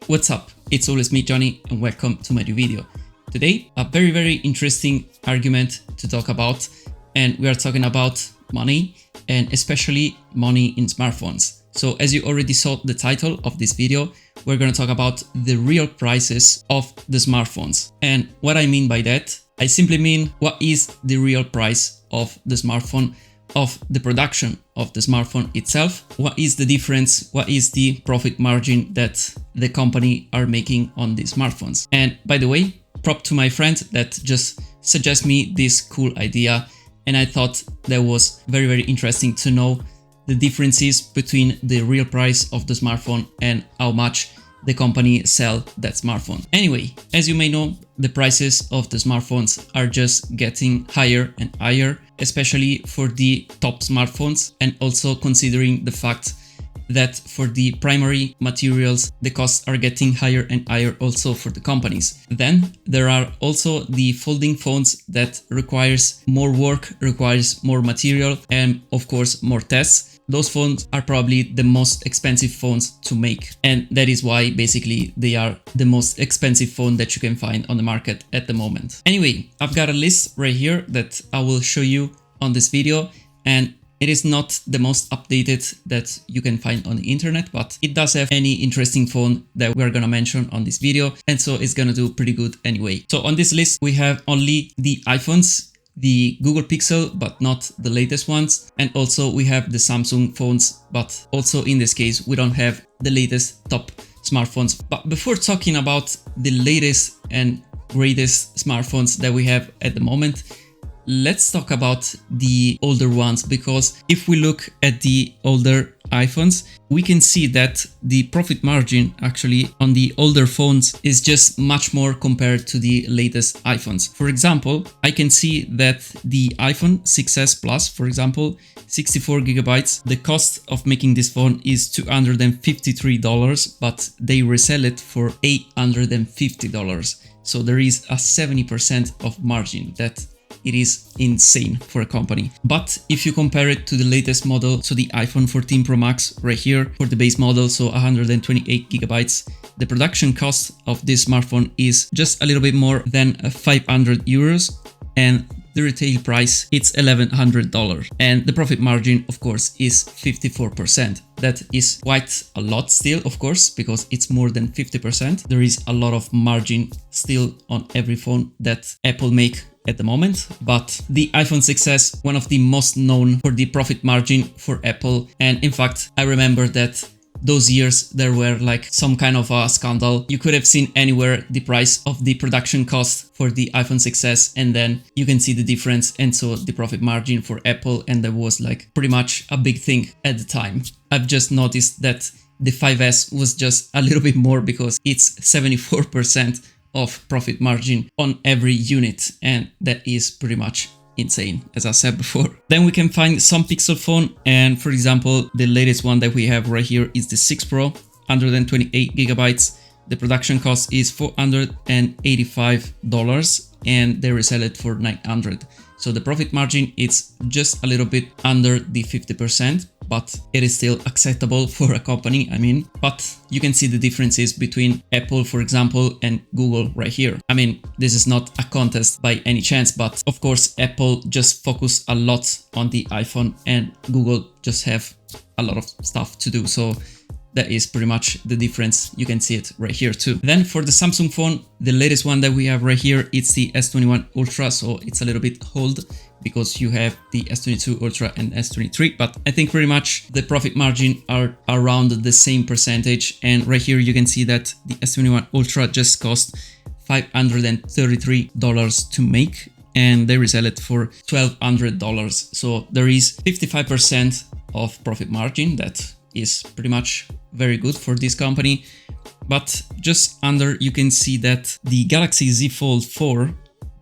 What's up? It's always me, Johnny, and welcome to my new video. Today, a very interesting argument to talk about, and we are talking about money, and especially money in smartphones. So as you already saw the title of this video, we're going to talk about the real prices of the smartphones. And what I mean by that, I simply mean what is the real price of the smartphone, of the production of the smartphone itself, what is the difference, what is the profit margin that the company are making on these smartphones. And by the way, prop to my friend that just suggested me this cool idea, and I thought that was very interesting to know the differences between the real price of the smartphone and how much the company sell that smartphone. Anyway, as you may know, the prices of the smartphones are just getting higher and higher, especially for the top smartphones, and also considering the fact that for the primary materials, the costs are getting higher and higher also for the companies. Then there are also the folding phones that requires more work, requires more material, and of course more tests. Those phones are probably the most expensive phones to make, and that is why basically they are the most expensive phone that you can find on the market at the moment. Anyway, I've got a list right here that I will show you on this video, and it is not the most updated that you can find on the internet, but it does have any interesting phone that we're gonna mention on this video, and so it's gonna do pretty good anyway. So on this list we have only the iPhones, the Google Pixel, but not the latest ones, and also we have the Samsung phones, but also in this case we don't have the latest top smartphones. But before talking about the latest and greatest smartphones that we have at the moment, let's talk about the older ones, because if we look at the older iPhones, we can see that the profit margin actually on the older phones is just much more compared to the latest iPhones. For example, I can see that the iPhone 6s Plus, for example, 64 gigabytes, the cost of making this phone is $253, but they resell it for $850. So there is a 70% of margin. That it is insane for a company. But if you compare it to the latest model, so the iPhone 14 Pro Max right here for the base model, so 128 gigabytes, the production cost of this smartphone is just a little bit more than 500 euros, and the retail price it's $1,100, and the profit margin of course is 54%. That is quite a lot still, of course, because it's more than 50%. There is a lot of margin still on every phone that Apple make at the moment, but the iPhone 6s, one of the most known for the profit margin for Apple, and in fact I remember that those years there were like some kind of a scandal. You could have seen anywhere the price of the production cost for the iPhone 6s, and then you can see the difference, and so the profit margin for Apple, and that was like pretty much a big thing at the time. I've just noticed that the 5s was just a little bit more because it's 74% of profit margin on every unit, and that is pretty much insane, as I said before. Then we can find some Pixel phone, and for example the latest one that we have right here is the 6 Pro, 128 gigabytes. The production cost is $485, and they resell it for $900. So the profit margin is just a little bit under the 50%, but it is still acceptable for a company, I mean. But you can see the differences between Apple, for example, and Google right here. I mean, this is not a contest by any chance, but of course Apple just focus a lot on the iPhone, and Google just have a lot of stuff to do. So that is pretty much the difference. You can see it right here too. Then for the Samsung phone, the latest one that we have right here, it's the S21 Ultra. So it's a little bit old because you have the S22 Ultra and S23, but I think pretty much the profit margin are around the same percentage. And right here you can see that the S21 Ultra just cost $533 to make, and they resell it for $1,200. So there is 55% of profit margin. That is pretty much very good for this company. But just under you can see that the Galaxy Z Fold 4,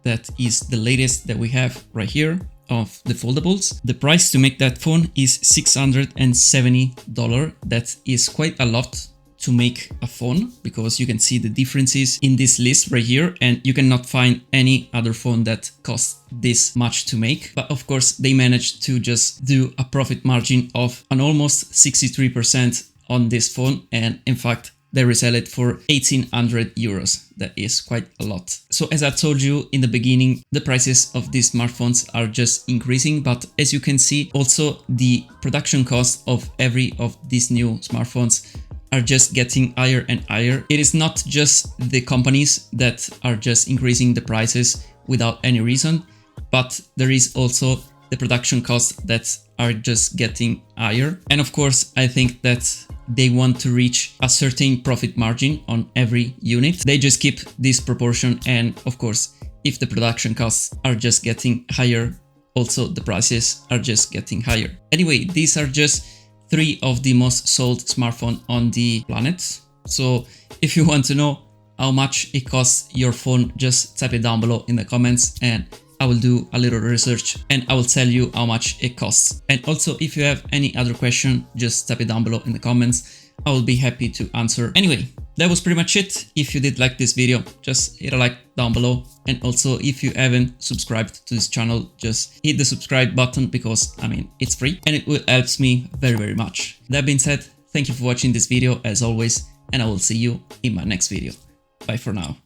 that is the latest that we have right here of the foldables. The price to make that phone is $670. That is quite a lot to make a phone, because you can see the differences in this list right here, and you cannot find any other phone that costs this much to make. But of course they managed to just do a profit margin of an almost 63% on this phone, and in fact they resell it for 1800 euros. That is quite a lot. So as I told you in the beginning, the prices of these smartphones are just increasing, but as you can see, also the production cost of every of these new smartphones are just getting higher and higher. It is not just the companies that are just increasing the prices without any reason, but there is also the production costs that are just getting higher. And of course, I think that they want to reach a certain profit margin on every unit. They just keep this proportion, and of course, if the production costs are just getting higher, also the prices are just getting higher. Anyway, these are just 3 of the most sold smartphones on the planet. So if you want to know how much it costs your phone, just type it down below in the comments and I will do a little research and I will tell you how much it costs. And also, if you have any other question, just type it down below in the comments. I will be happy to answer. Anyway, that was pretty much it. If you did like this video, just hit a like down below. And also, if you haven't subscribed to this channel, just hit the subscribe button because, I mean, it's free and it will help me very, very much. That being said, thank you for watching this video as always, and I will see you in my next video. Bye for now.